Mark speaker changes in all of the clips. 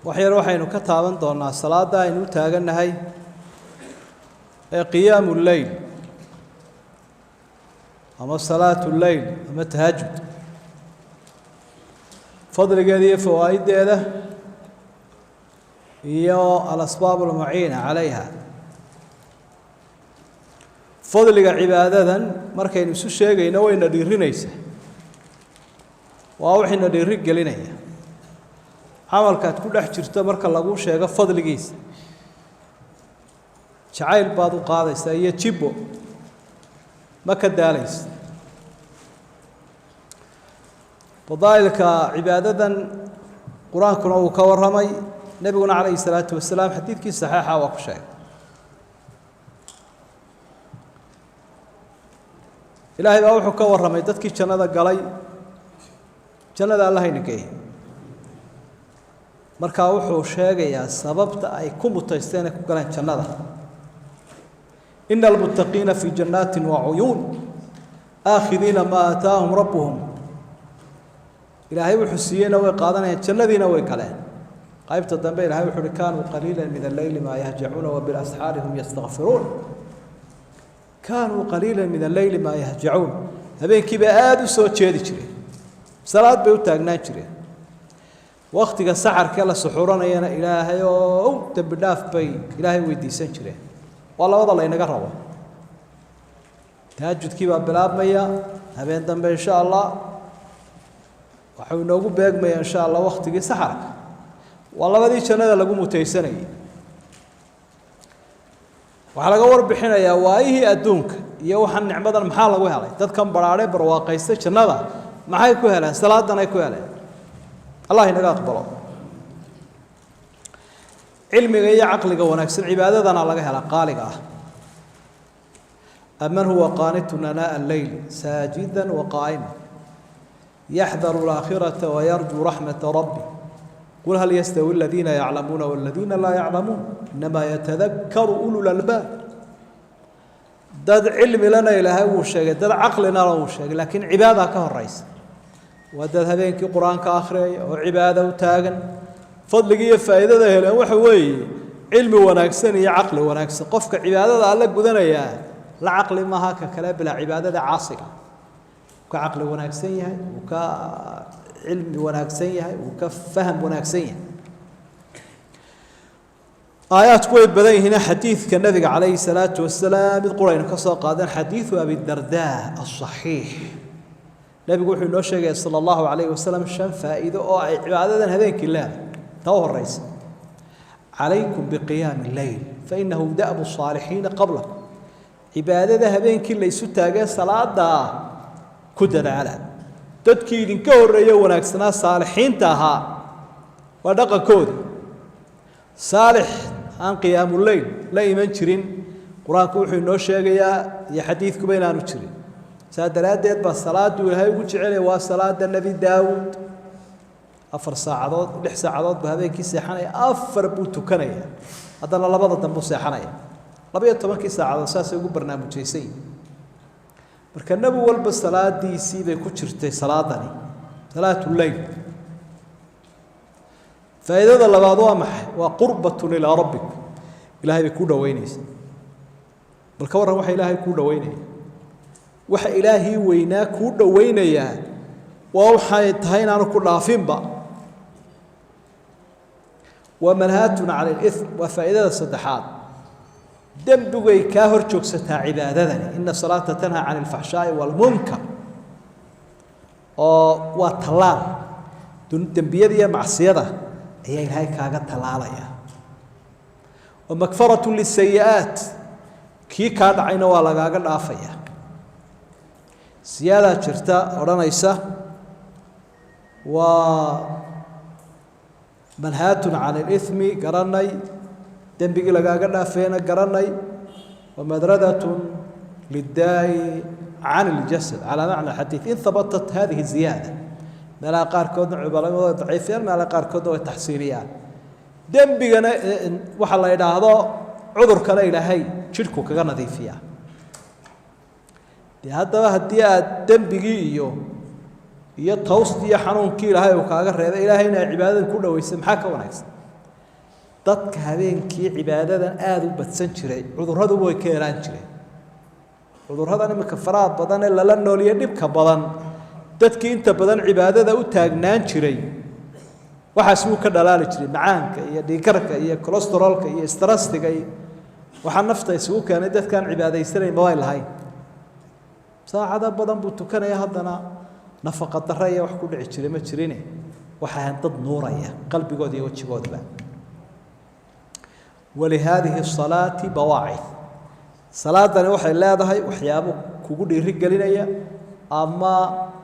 Speaker 1: waxyar waxaynu ka taaban doonaa salaada aynu taaganahay ee qiyaamul layl ama salaatul layl ama tahajjud fadligeeda iyo fawaa'ideeda iyo al-asbaab al-mu'ina calayha fadliga cibaadadan markaynu isu sheegayno wayna dhiirinaysaa waa waxayna dhiiri gelinaya camalkaad ku dhex jirto marka lagu sheego fadligiisa jacayl baad u qaadaysaa iyo jibbo ma ka daalaysa fadaa'ilka cibaadadan qur-aankuna uu ka warramay nebiguna calayhi salaatu wasalaam xadiidkii saxiixa waa ku sheegay ilaahay baa wuxuu ka warramay dadkii jannada galay jannada allahayna geeyey markaa wuxuu sheegayaa sababta ay ku mutaysteen ku galeen jannada innal muttaqiina fi jannatin wa uyun akhidina ma ataahum rabbuhum ilaahay wuxuu siiyeyna way qaadanayaan jannadiina way galeen qaybta dambe ilaahay wuxuu kaanu qaliilan min al-layli ma yahjacuuna wa bil ashaari hum yastaghfiruun kaanu qaliilan min al-layli ma yahjacuun habeenkii bay aad u soo jeedi jireen salaad bay u taagnaan jireen waqtiga saxarka la suxuranayana ilaahay oo dambi dhaaf bay ilaahay weydiisan jireen waa labada la inaga rabo tahajjudkii baa bilaabmaya habeen dambe insha Allah waxuu inoogu beegmaya insha Allah waqtigii saxarka waa labadii jannada lagu mutaysanayay waxa laga warbixinayaa waayihii adduunka iyo waxaan nicmadan maxaa lagu helay dadkan baraare barwaaqaysta jannada maxay ku heleen salaadan ay ku heleen Allah inaga aqbalo cilmiga iyo aqliga wanaagsan cibaadadana laga hela qaaliga ah aman huwa qanitun ana al-layl sajidan wa qa'iman yahdharu al-akhirata wa yarju rahmata rabbi qul hal yastawi alladhina ya'lamuna wal ladhina la ya'lamun inma yatadhakkaru ulul albab dad cilmi lana ilaahay uu sheegay dad aqlina uu sheegay laakiin cibaada ka horeysa wadad habeenkii quraanka akhriyay oo cibaado u taagan fadliga faa'iidada heleen waxa weeye cilmi wanaagsan iyo aqli wanaagsan qofka cibaadada alla gudanaya la aqli ma ha ka kala bila cibaadada caasiga ka aqli wanaagsan yahay ka cilmi wanaagsan yahay ka faham wanaagsan yahay آيات كوي بدأ هنا حديث كالنبي عليه الصلاة والسلام القرآن كسر قادر حديث أبي الدرداء الصحيح نبي يقول إنه شيء صلى الله عليه وسلم الشام فإذا عبادة هذين كلها توه الرئيس عليكم بقيام الليل فإنه دأب الصالحين قبلكم عبادة هذين كلها يسوتها صلاة دا كدر على تذكير كور يونك سنة صالحين تها ودق كود صالح عن قيام الليل لا إيمان شرين قرآن كوحي إنه شيء يا حديث كبين أنو شرين سادرات ديت بالصلاة وهاي وجه عليه وصلاة النبي داود أفر ساعات لح ساعات بهذه كيس حنايا أفر بوتو كنايا هذا الله بضت نبص حنايا لبيت تمام كيس ساعات أساس يقول برنامج جيسي بركان النبي والب الصلاة دي سيبه كشرتي صلاة دني صلاة الليل فإذا الله بعضها وقربة إلى ربك إلهي بيكون وينيس بالكورة وحي إلهي يكون وينيس وح إلهي ويناك كود وينيا ووحي تهين أنا كل عافين بقى ومنهات على الإثم وفائدة الصدحات دم بقي كاهر شوكستها عبادتني إن الصلاة تنهى عن الفحشاء والمنكر وطلال دم بيدي معصية هي إلهي كاغا طلاليا ومغفرة للسيئات كي كاد عينه ولا غاغا دافيا سيادة جرتا أورانيسا ومنهات عن الإثم قرني دنبقي لغاقا دافينا قرني ومدردة للداء عن الجسد على معنى الحديث إن ثبتت هذه الزيادة ما لا قاركود عبارة ضعيفين ما لا قاركود تحصيليان دنبقنا وحلا إلى هذا عذر كلا إلى هاي شركو كغا نظيفيا هذا هدي دنبقي iyo tawsdiya xanuunkii ilaahay uu kaaga reebay ilaahayna cibaadada ku dhaweysay maxaa ka wanaagsan dadka habeenkii cibaadadan aad u badsan jiray cudurradu way ka yaraan jireen cudurradan imika faraha badan ee lala nooliyo dhibka badan dadkii inta badan cibaadada u taagnaan jiray waxaas uu ka dhalaali jiray macaanka iyo dhiigkarka iyo cholesterolka iyo stressiga iyo waxa nafta isugu keenay dadkan cibaadaysanay ma way lahayn saacada badan buu tukanaya haddana nafaqa darro iyo wax ku dhici jiray ma jirine waxaan dad nuuraya qalbigooda iyo wajigoodaba ولهذه الصلاة بواعث صلاة waxay leedahay waxyaabo kugu dhiiri gelinaya ama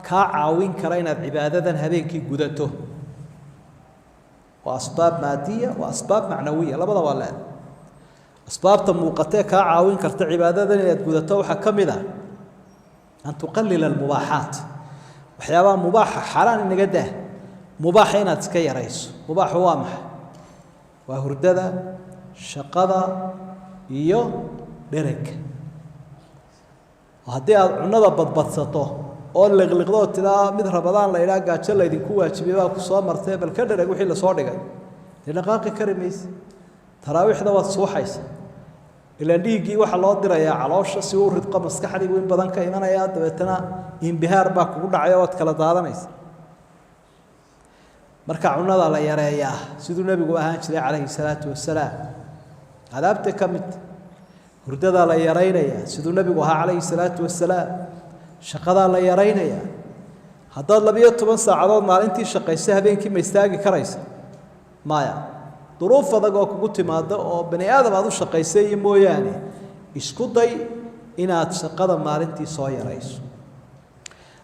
Speaker 1: ka caawin kara inaad cibaadadan habeenkii gudato وأسباب مادية وأسباب معنوية labada waa leedahay asbaabta muuqatee ka caawin karta cibaadadan inaad gudato waxa kamid ah أن تقلل المباحات waxyaabaha mubaaxa xaraan inaga dah mubaax inaad iska yarayso mubaax waa maxay waa hurdada shaqada iyo dherega haddii aad cunada badbadsato oo liqliqdo tiraa mid rabadaan la ilaa gaajo la idinku waajibay baa ku soo martay bal ka dhereg wixii la soo dhigay dhaqaaqi karimays taraawiixda waad suuxaysa ila dhiigii waxa loo dirayaa caloosha si uu ridqo maskaxdiigu in badan ka imanaya dabeetana inbihaar baa kugu dhacay oo kala daadanaysa marka cunada la yareeyaa sidoo nabigu ahaan jiray calayhi salaatu wasalaam adaabta kamid hurdada la yareynaya sidoo nabigu ahaa calayhi salaatu wasalaam shaqada la yareynaya haddaad 12 saacadood maalintii shaqaysa habeenkii ma istaagi karaysa maya duruuf adag oo kugu timaado oo bani aadam aad u shaqaysay mooyaane isku day inaad shaqada maalintii soo yarayso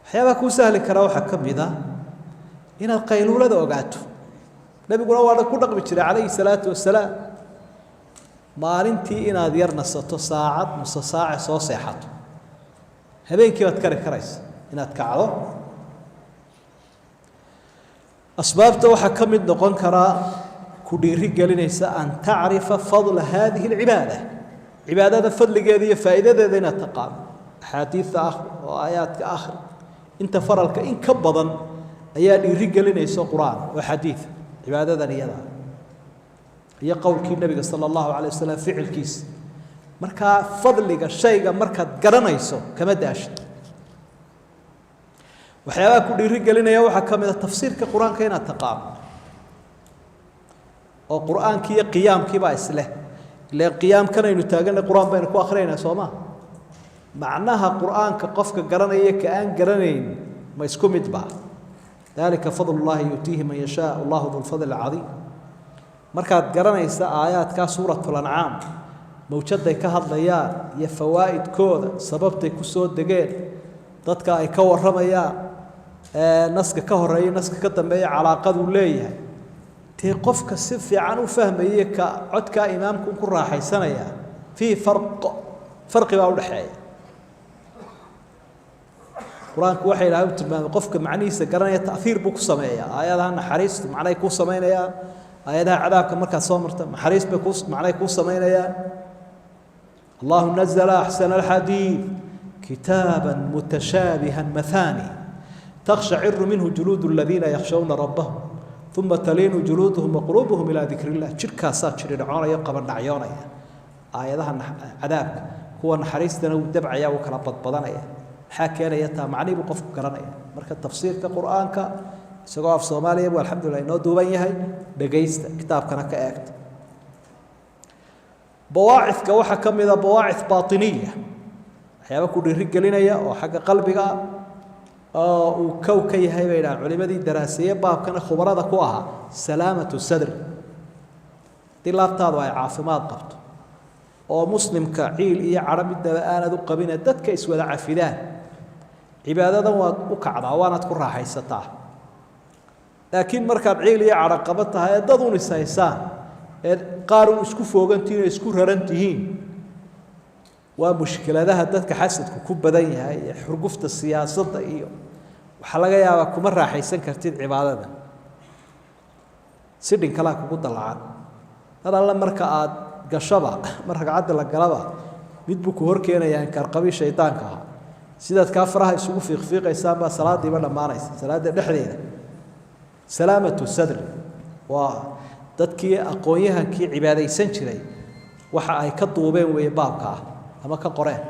Speaker 1: waxyaabaha ku sahli kara waxa kamid ah inaad qayluulada ogaato nabiguna waa ku dhaqmi jiray calayhi salaatu wasalaam maalintii inaad yar nasato saacad nus saac soo seexato habeenkii waad kari karaysa inaad kacdo asbaabta waxa kamid noqon kara ku dhiiri gelinaysa an taarifa fadl hadhihi alibada ibadada fadligeeda iyo faa'iidadeeda inaad taqaan xadiiska oo aayaadka akhir inta faralka in ka badan ayaa dhiiri gelinaysa quraan oo xadiis ibadadan iyada iyo qowlkii nabiga sallallahu alayhi wasallam ficilkiis marka fadliga shayga markaad garanayso kama daasho waxyaaba ku dhiiri gelinaya waxa kamid ah tafsiirka quraanka inaad taqaan oo quraankiyo qiyaamkii baa isle ilaa qiyaamkan aynu taagan quraan bayna ku akhriinaa Soomaa macnaha quraanka qofka garanaya ka aan garanayn ma isku mid baa dalika fadlullah yutihi man yasha Allahu dhul fadl al-azim markaad garanaysa aayaadka suuratul an'am mawjaday ka hadlayaan iyo fawaaidkooda sababtay ku soo degeen dadka ay ka waramayaan naska ka horeeyay naska ka dambeeyay calaaqad uu leeyahay tii qofka si fiican u fahmayay ka codka imaamku ku raaxaysanaya fi farqi baa u dhaxeeya quraanku waxa ilaahay u tilmaamay qofka macnihiisa garanaya ta'thir buu ku sameeyaa aayadaha naxariistu macnay ku sameeyaan aayadaha cadaabka marka soo marta naxariis bay ku macnay ku sameeyaan الله نزل أحسن الحديث كتابا متشابها مثاني تخشعر منه جلود الذين يخشون ربهم ثم تلين جلودهم وقلوبهم إلى ذكر الله شركا ساتشر العون يقبل نعيونا آياتها عذاب هو نحريستنا ودبع يا وكلا بضبضنا حاكي أنا يتا معني بقف كرنا مركز تفسير كقرآن كا سقاف صوماليا والحمد لله إنه دوبيا هاي دقيست كتاب كنا كأكت بواعث كوحة كم إذا بواعث باطنية حياة كل رجالنا يا أو حاجة قلبك وكوكي هاي بين العلماء دي دراسية باب كان خبراء ذكوها سلامة الصدر دي لا تضوي عافمات قبط أو مسلم كعيل إيه عربي أنا ذو قبيلة دتك إسود عفدان عبادة وكعبة وأنا تكون راح يستطاع لكن مركب عيل إيه عرقبتها يدضون السيسان قارو اسكو فوغانتين اسكو ررنتين ومشكله dadka xasadku ku badan yahay xurgufta siyaasadda iyo waxa laga yaabaa kuma raaxaysan kartid cibaadada sidin kala kugu dalacaan hadalla marka aad gashaba marka cad la galaba mid buu ku horkeenayaan qarqabi shaytaanka sidaad ka faraha isugu fiiqfiiqaysaa ba salaadii ba dhamaanaysa salaada dhexdeeda salaamatu sadr waa dadkii aqoonyahankii cibaadaysan jiray waxa ay ka duubeen weeye baabka ah ama ka qoreen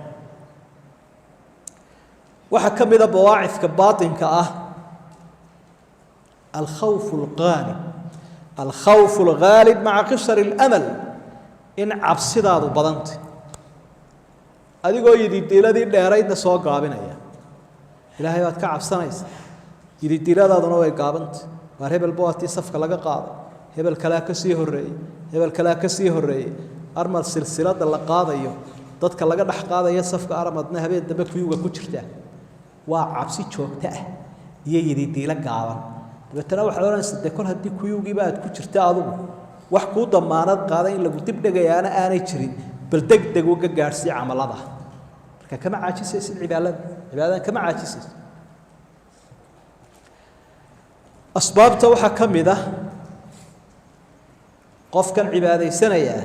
Speaker 1: waxa ka mid ah bawaacifka baatinka ah الخوف الغالب مع قصر الأمل إن عبسداد بدنت adigoo yididiiladii dheeraydna soo gaabinaya ilaahay waad ka cabsanaysa yididiiladaaduna way gaabanta waa hebel bootii safka laga qaado hebel kala ka sii horeeyay hebel kala ka sii horeeyay armal silsilada la qaadayo dadka laga dhax qaadayo safka aramadna habeen dambe kuyuga ku jirta waa cabsi joogta ah iyo yididiila gaaban dabeetana waxa la oranaysaa de kol hadii kuyugiiba aad ku jirta adigu wax ku damaanad qaada in lagu dib dhigayaana aanay jirin bal degdeg uga gaarsi amalada marka kama caajisaysid cibaadada kama caajisaysid asbaabta waxa kamida qofkan cibaadaysanaya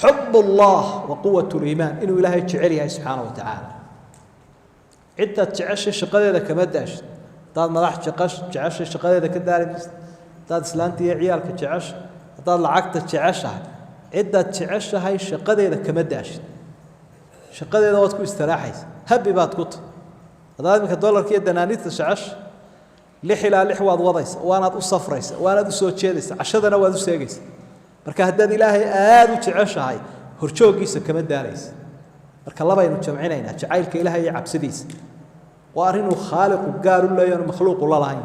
Speaker 1: حب الله وقوة الإيمان إنه إلهي جعلها سبحانه وتعالى عدة تعيش الشقادة كما داش داد مراح تعيش الشقادة كداري داد سلانتي عيالك تعيش داد العقد تعيشها عدة تعيش هاي الشقادة كما داش الشقادة إذا وتكون استراحي هبي بات قط هذا من الدولار كي دنانيت تعيش لحلا لحواد وضيس وأنا أصف رئيس وأنا أسوي شيء عشان وأنا أسوي marka hadad ilaahay aad u jeceshahay horjoogiisa kama daaraysa marka laba aynu jamcinayna jacaylka ilaahay iyo cabsidiisa waa arinu khaaliq gaar u leeyahay makhluuq la lahayn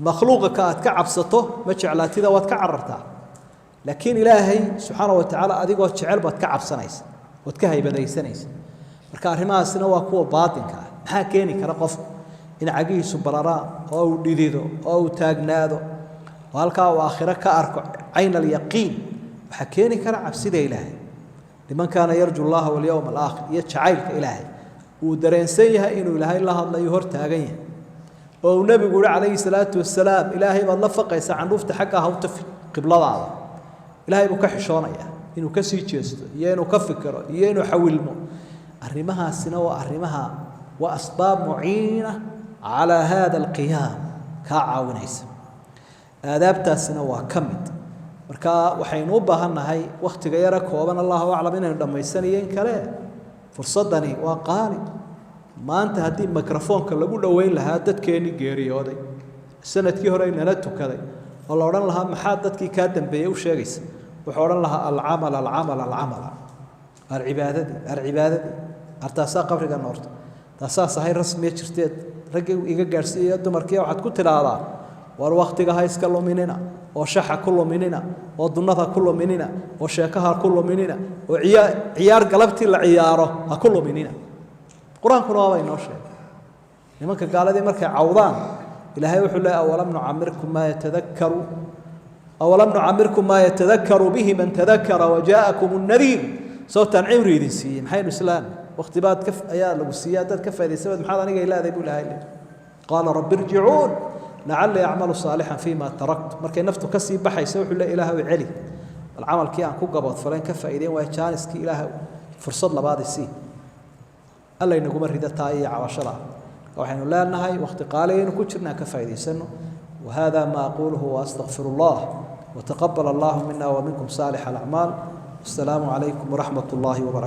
Speaker 1: makhluuqa ka aad ka cabsato ma jeclaatida waad ka carartaa laakiin ilaahay subhanahu wa ta'ala adigoo jecel baad ka cabsanaysa waad ka haybadaysanaysa marka arimahaasina waa kuwa baatinka ah maxaa keeni kara qof in cagiisu bararaan oo uu dhidido oo uu taagnaado وهلكا وآخرة كأرك عين اليقين وحكيني كان عبسيد إلهي لمن كان يرجو الله واليوم الآخر يتشعيلك إلهي ودرين سيها إنه إلهي الله يهور تاغيه ونبي يقول عليه الصلاة والسلام إلهي والله فقيس عن رفت حقها وتفي قبل الله إلهي بكحشونا إنه كسي جيست إنه كفكر إنه حولمه أرمها السنوى أرمها وأسباب معينة على هذا القيام كعاونيس aadaabtaasina waa kamid marka waxaynu u baahanahay waqtiga yar kooban Allahu a'lam inaynu dhamaysanayeen kale fursadani waa qaali maanta hadii mikrofoonka lagu dhaweyn lahaa dadkeeni geeriyooday sanadkii hore inana tukaday oo la oran lahaa maxaa dadkii ka dambeeyay u sheegaysa wuxuu oran lahaa al-amal al-ibadati artaasa qabriga noorta taasa sahay rasmi jirteed rag iga gaarsiiyay dumarkii waxaad ku tiraahdaa war waqtiga hayska luminina oo shaxa kullu minina oo dunada kullu minina oo sheekaha kullu minina oo ciyaar galabti la ciyaaro ha kullu minina quraankuna waa inoo sheegay nimanka gaaladii markay cawdaan ilaahay wuxuu leeyahay awalam nu'ammirkum ma yatadhakkaru bihi man tadhakkara wa ja'akum an-nadhir sawtan imridin siiyay maxaynu islaan waqti baad ka ayaa lagu siiyaa dad ka faa'iideysay maxaad aniga ilaahay buu ilaahay qala rabbi irji'un لعلي أعمل صالحا فيما تركت مركي نفته كسي بحي سوح لا إله وعلي العمل كي أنكو قبض فلان كفى إيدين ويجانس كي إله فرصد لبعض السين ألا ينقوم الردة تاية عواشرة وحين لا نهاي وقت قالين وكترنا كفى إيدين سنه وهذا ما أقوله وأستغفر الله وتقبل الله منا ومنكم صالح الأعمال السلام عليكم ورحمة الله وبركاته